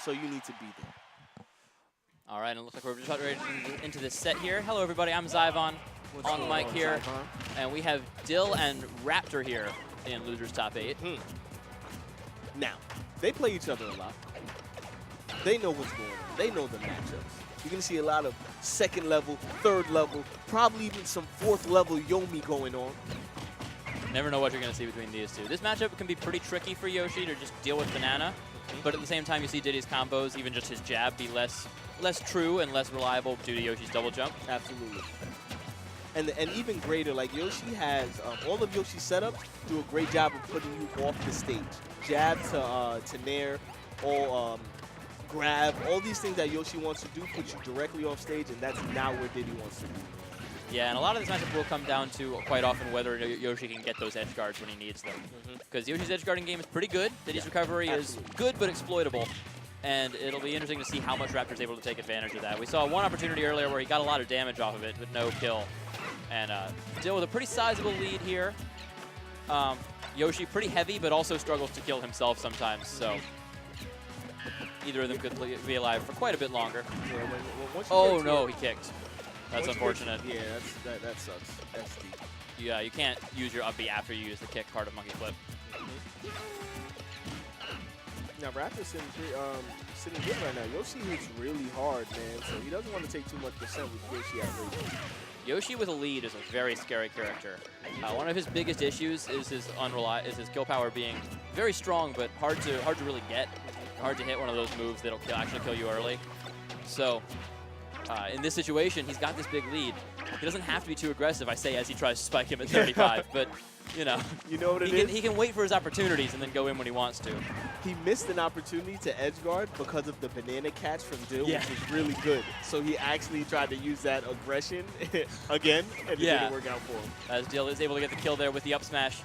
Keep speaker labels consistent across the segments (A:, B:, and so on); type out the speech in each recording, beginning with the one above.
A: So you need to be there.
B: All right, and it looks like we're just about ready into this set here. Hello, everybody. I'm Zyvon on the mic here. And we have Dill and Raptor here in Losers Top 8.
A: Now, they play each other a lot. They know what's going on. They know the matchups. You're going to see a lot of second level, third level, probably even some fourth level Yomi going on.
B: Never know what you're going to see between these two. This matchup can be pretty tricky for Yoshi to just deal with Banana. But at the same time, you see Diddy's combos, even just his jab, be less true and less reliable due to Yoshi's double jump.
A: Absolutely. And even greater, like Yoshi has, all of Yoshi's setups do a great job of putting you off the stage. Jab to nair, all grab, all these things that Yoshi wants to do put you directly off stage, and that's not what Diddy wants to do.
B: Yeah, and a lot of this matchup will come down to quite often whether Yoshi can get those edge guards when he needs them. Because Yoshi's edge guarding game is pretty good. Diddy's recovery is good but exploitable. And it'll be interesting to see how much Raptor's able to take advantage of that. We saw one opportunity earlier where he got a lot of damage off of it, but no kill. And Dill with a pretty sizable lead here. Yoshi pretty heavy, but also struggles to kill himself sometimes. So either of them could be alive for quite a bit longer.
A: Yeah,
B: oh no, he kicked. That's unfortunate.
A: Yeah, that sucks. That's deep.
B: Yeah, you can't use your up B after you use the kick part of Monkey Flip.
A: Now Raptor's sitting good right now. Yoshi hits really hard, man, so he doesn't want to take too much percent with Yoshi at range.
B: Yoshi with a lead is a very scary character. One of his biggest issues is his kill power being very strong, but hard to really get. Hard to hit one of those moves that'll actually kill you early. So in this situation, he's got this big lead. He doesn't have to be too aggressive, I say, as he tries to spike him at 35. But, you know
A: what it is?
B: He can wait for his opportunities and then go in when he wants to.
A: He missed an opportunity to edge guard because of the banana catch from Dill, which was really good. So he actually tried to use that aggression again, and it didn't work out for him.
B: As Dill is able to get the kill there with the up smash.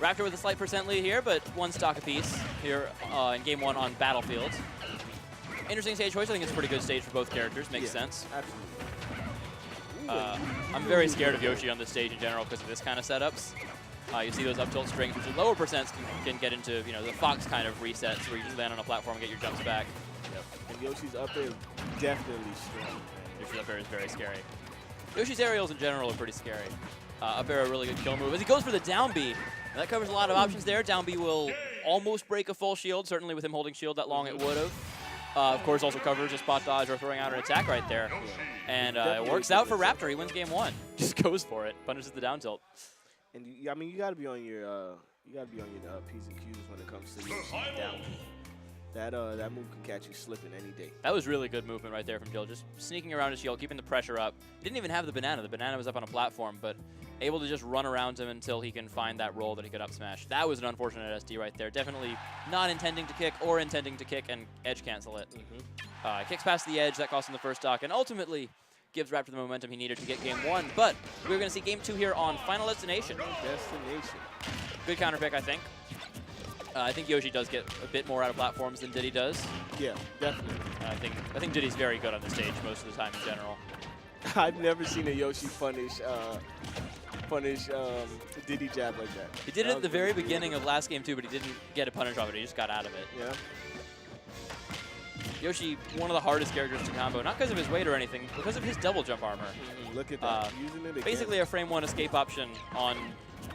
B: Raptor with a slight percent lead here, but one stock apiece here in Game 1 on Battlefield. Interesting stage choice. I think it's a pretty good stage for both characters. Makes sense.
A: Absolutely.
B: I'm very scared of Yoshi on this stage in general because of this kind of setups. You see those up tilt strings, which at lower percents can get into the Fox kind of resets where you just land on a platform and get your jumps back.
A: And Yoshi's up there is definitely strong.
B: Yoshi's up air is very scary. Yoshi's aerials in general are pretty scary. Up air a really good kill move as he goes for the down B. And that covers a lot of options there. Down B will almost break a full shield. Certainly with him holding shield that long, it would have. Of course, also covers a spot dodge or throwing out an attack right there. And it works out for Raptor. He wins Game 1. Just goes for it. Punishes the down tilt.
A: And I mean, you got to be on your P's and Q's when it comes to Yoshi's down. That move can catch you slipping any day.
B: That was really good movement right there from Dill. Just sneaking around his shield, keeping the pressure up. Didn't even have the banana. The banana was up on a platform, but able to just run around him until he can find that roll that he could up smash. That was an unfortunate SD right there. Definitely not intending to kick or intending to kick and edge cancel it. Kicks past the edge. That cost him the first stock and ultimately gives Raptor the momentum he needed to get Game 1. But we're going to see Game 2 here on Final Destination. Good counter pick, I think. I think Yoshi does get a bit more out of platforms than Diddy does.
A: Yeah, definitely.
B: I think Diddy's very good on the stage most of the time in general.
A: I've never seen a Yoshi punish Diddy jab like that.
B: He did it at the very beginning of last game too, but he didn't get a punish off it. He just got out of it.
A: Yeah.
B: Yoshi, one of the hardest characters to combo, not because of his weight or anything, because of his double jump armor.
A: Look at that, using it again.
B: Basically a frame 1 escape option on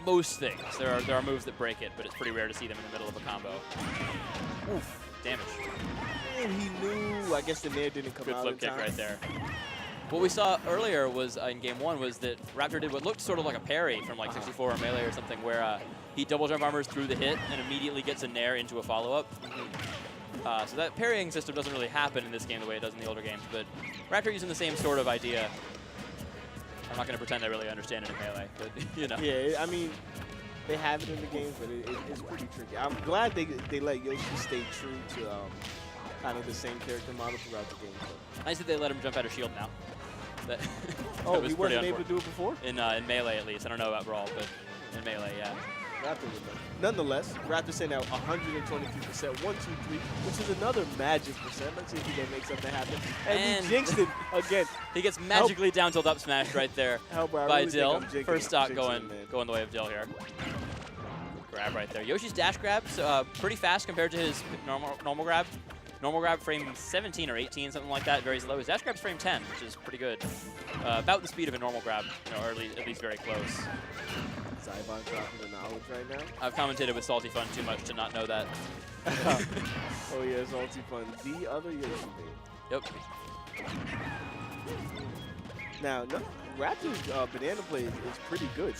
B: most things. There are moves that break it, but it's pretty rare to see them in the middle of a combo. Oof, damage.
A: And he knew, I guess the nair didn't come out in time.
B: Good flip kick right there. What we saw earlier was in Game 1 was that Raptor did what looked sort of like a parry from like 64 or Melee or something, where he double jump armors through the hit and immediately gets a nair into a follow-up. So that parrying system doesn't really happen in this game the way it does in the older games, but Raptor using the same sort of idea. I'm not going to pretend I really understand it in Melee, but
A: Yeah, I mean, they have it in the games, but it's pretty tricky. I'm glad they let Yoshi stay true to kind of the same character model throughout the game.
B: Nice that they let him jump out of shield now. That
A: he wasn't able to do it before?
B: In Melee, at least. I don't know about Brawl, but in Melee, yeah.
A: Raptor would know. Nonetheless, Raptor sent out 123%, 123, which is another magic percent. Let's see if he can make something happen. And he jinxed it again.
B: He gets magically down tilt up smash right there by Dill. First stock going the way of Dill here. Grab right there. Yoshi's dash grab's pretty fast compared to his normal grab. Normal grab frame 17 or 18, something like that, very slow. His dash grab's frame 10, which is pretty good. About the speed of a normal grab, you know, or at least very close.
A: Zybon dropping the knowledge right now.
B: I've commentated with Salty Fun too much to not know that.
A: Oh yeah, Salty Fun. The other Yoshi game.
B: Yep.
A: Now, no, Raptor's banana play is pretty good.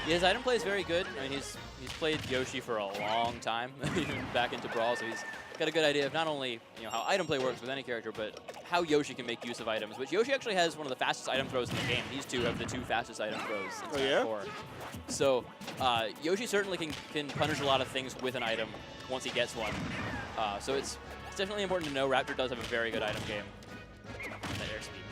B: Yeah, his item play is very good. I mean, he's played Yoshi for a long time, even back into Brawl, so he's got a good idea of not only how item play works with any character, but how Yoshi can make use of items. Which Yoshi actually has one of the fastest item throws in the game. These two have the 2 fastest item throws in Smash 4. So Yoshi certainly can punish a lot of things with an item once he gets one. So it's definitely important to know Raptor does have a very good item game. That airspeed.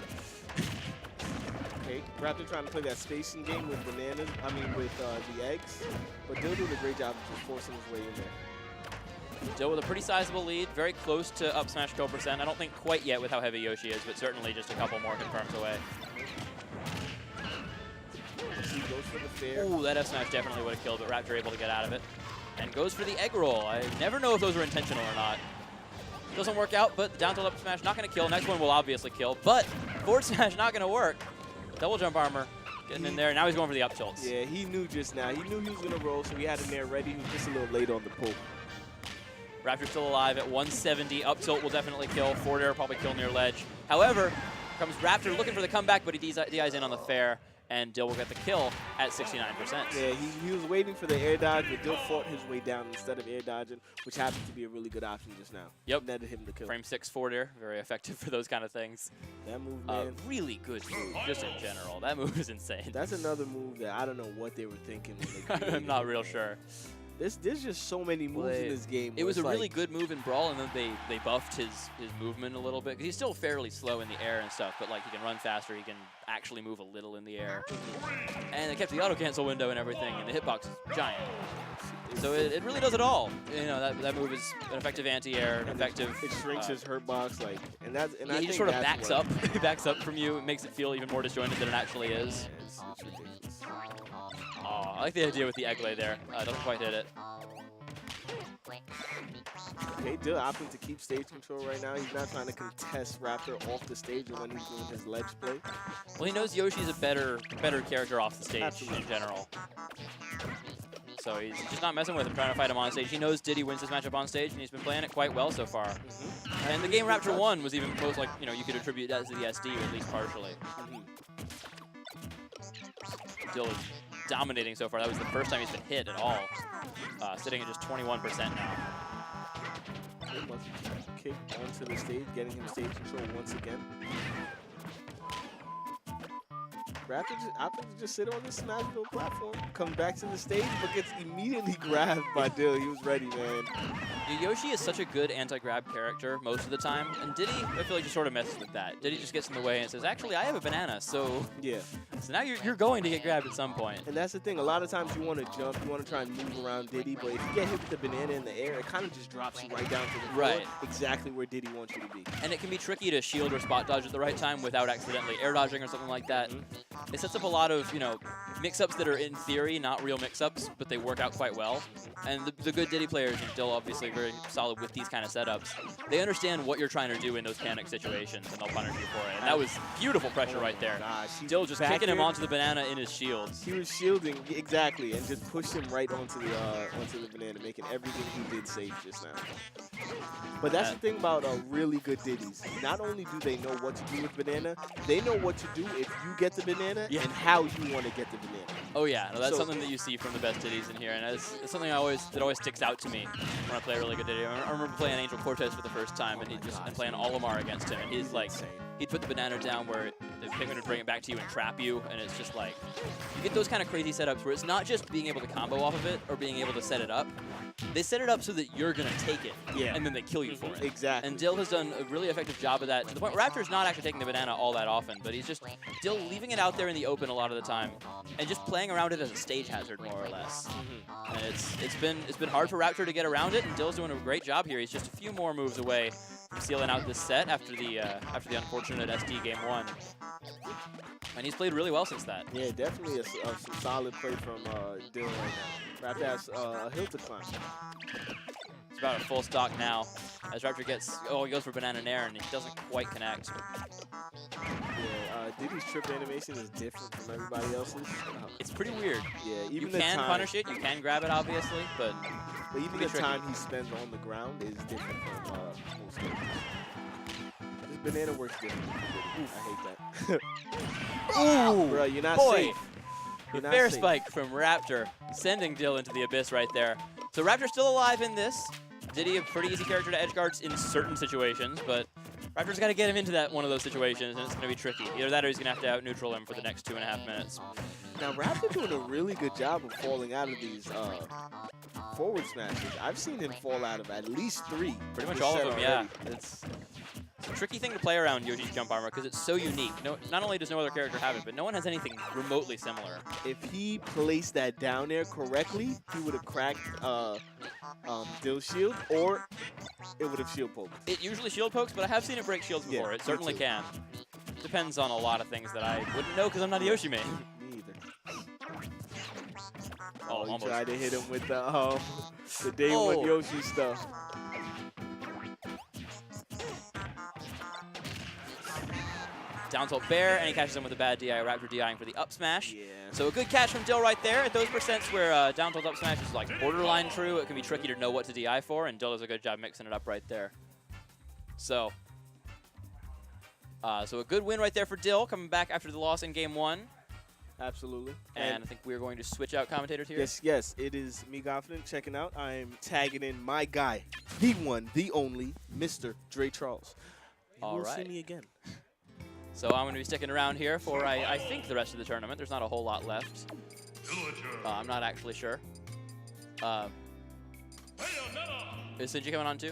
A: Okay, Raptor trying to play that spacing game with bananas. I mean, with the eggs. But Dill doing a great job of just forcing his way in there.
B: Dill with a pretty sizable lead, very close to up smash kill percent. I don't think quite yet with how heavy Yoshi is, but certainly just a couple more confirms away.
A: He goes for the fair.
B: Ooh, that F smash definitely would have killed, but Raptor able to get out of it. And goes for the egg roll. I never know if those are intentional or not. Doesn't work out, but down tilt up smash not going to kill. Next one will obviously kill, but forward smash not going to work. Double jump armor getting in there. Now he's going for the up tilts.
A: Yeah, he knew just now. He knew he was going to roll, so he had him there ready. He was just a little late on the pull.
B: Raptor still alive at 170. Up tilt will definitely kill. Forward air will probably kill near ledge. However, comes Raptor looking for the comeback, but he DIs in on the fair, and Dill will get the kill at 69%.
A: Yeah, he was waiting for the air dodge, but Dill fought his way down instead of air dodging, which happened to be a really good option just now.
B: Yep.
A: Netted him the kill.
B: Frame 6 forward air, very effective for those kind of things.
A: That move, man.
B: Really good move, just in general. That move is insane.
A: That's another move that I don't know what they were thinking when they created
B: I'm not
A: it,
B: real
A: man.
B: sure.
A: There's just so many moves in this game.
B: It was a
A: like,
B: really good move in Brawl, and then they buffed his movement a little bit. 'Cause he's still fairly slow in the air and stuff, but like he can run faster, he can actually move a little in the air. And they kept the auto cancel window and everything, and the hitbox is giant. So it really does it all. That move is an effective anti-air, an effective.
A: It shrinks his hurt box, like, and that's and
B: yeah,
A: I
B: he
A: think
B: just sort of
A: that's
B: backs up, he backs up from you. It makes it feel even more disjointed than it actually is.
A: It's ridiculous.
B: Oh, I like the idea with the egg lay there. Doesn't quite hit it.
A: Okay, Dill opting to keep stage control right now. He's not trying to contest Raptor off the stage or when he's doing his ledge play.
B: Well, he knows Yoshi's a better character off the stage
A: Absolutely.
B: in general. So he's just not messing with him, trying to fight him on stage. He knows Diddy wins this matchup on stage, and he's been playing it quite well so far. And the game Raptor won was even close, like, you could attribute that to the SD, at least partially. Dill is dominating so far. That was the first time he's been hit at all. Sitting at just 21% now.
A: Kick onto the stage, getting him stage control once again. Raptor just sit on this Smashville platform, comes back to the stage, but gets immediately grabbed by Dill. He was ready, man.
B: Yoshi is such a good anti-grab character most of the time, and Diddy, I feel like, just sort of messes with that. Diddy just gets in the way and says, actually, I have a banana, so
A: Yeah.
B: so now you're going to get grabbed at some point.
A: And that's the thing. A lot of times you want to jump, you want to try and move around Diddy, but if you get hit with the banana in the air, it kind of just drops you right down to the floor,
B: Right.
A: exactly where Diddy wants you to be.
B: And it can be tricky to shield or spot dodge at the right time without accidentally air dodging or something like that. It sets up a lot of, mix-ups that are in theory not real mix-ups, but they work out quite well. And the good Diddy players, and Dill obviously very solid with these kind of setups, they understand what you're trying to do in those panic situations, and they'll punish you for it. And that was beautiful pressure right there. Dill just kicking him onto the banana in his shields.
A: He was shielding, exactly, and just pushed him right onto the banana, making everything he did safe just now. But that's the thing about really good Diddies. Not only do they know what to do with banana, they know what to do if you get the banana and how you want to get the banana.
B: Oh yeah, no, that's something that you see from the best Diddies in here, and it's something that always sticks out to me when I play a really good Diddy. I remember playing Angel Cortez for the first time, and and playing Olimar against him, and he's like, he'd put the banana down where the Pikmin would bring it back to you and trap you, and it's just like, you get those kind of crazy setups where it's not just being able to combo off of it or being able to set it up. They set it up so that you're going to take it, and then they kill you for it.
A: Exactly.
B: And Dill has done a really effective job of that, to the point where Raptor's not actually taking the banana all that often, but he's just Dill leaving it out there in the open a lot of the time, and just playing around it as a stage hazard, more or less. And it's been hard for Raptor to get around it, and Dill's doing a great job here. He's just a few more moves away from sealing out this set after the unfortunate SD game 1. And he's played really well since that.
A: Yeah, definitely some solid play from Dill right now. Raptor has a hill to climb.
B: It's about a full stock now. As Raptor gets, he goes for banana nair and he doesn't quite connect.
A: Yeah, Diddy's trip animation is different from everybody else's.
B: It's pretty weird.
A: Yeah, even
B: You
A: the
B: can
A: time,
B: punish it, you can grab it obviously, but
A: even the
B: tricky.
A: time he spends on the ground is different from most characters. This banana works different. I hate that.
B: Ooh,
A: bro, you're not
B: boy.
A: safe. You're not
B: Fair
A: safe.
B: spike from Raptor, sending Dill into the abyss right there. So Raptor's still alive in this. Diddy, a pretty easy character to edge guards in certain situations, but Raptor's got to get him into that one of those situations, and it's going to be tricky. Either that or he's going to have to out-neutral him for the next 2.5 minutes.
A: Now, Raptor doing a really good job of falling out of these forward smashes. I've seen him fall out of at least 3.
B: Pretty much
A: this
B: all of
A: set
B: them,
A: already.
B: yeah. It's a tricky thing to play around Yoshi's jump armor because it's so unique. Not only does no other character have it, but no one has anything remotely similar.
A: If he placed that down there correctly, he would have cracked Dill's shield, or it would have shield poked.
B: It usually shield pokes, but I have seen it break shields before.
A: Yeah,
B: It certainly
A: me too.
B: can. Depends on a lot of things that I wouldn't know because I'm not a Yoshi main.
A: Me either.
B: Oh,
A: You
B: almost.
A: tried to hit him with the day one Yoshi stuff.
B: Down tilt bear, and he catches him with a bad DI. Raptor DIing for the up smash.
A: Yeah.
B: So a good catch from Dill right there. At those percents where down tilt up smash is like borderline true, it can be tricky to know what to DI for, and Dill does a good job mixing it up right there. So, so a good win right there for Dill, coming back after the loss in game 1.
A: Absolutely.
B: And I think we're going to switch out commentators here.
A: Yes, it is me, Confident, checking out. I'm tagging in my guy, the one, the only, Mr. Dre Charles. You
B: All
A: will
B: right.
A: see me again.
B: So I'm going to be sticking around here for, I think, the rest of the tournament. There's not a whole lot left. I'm not actually sure. Is Sinji coming on too?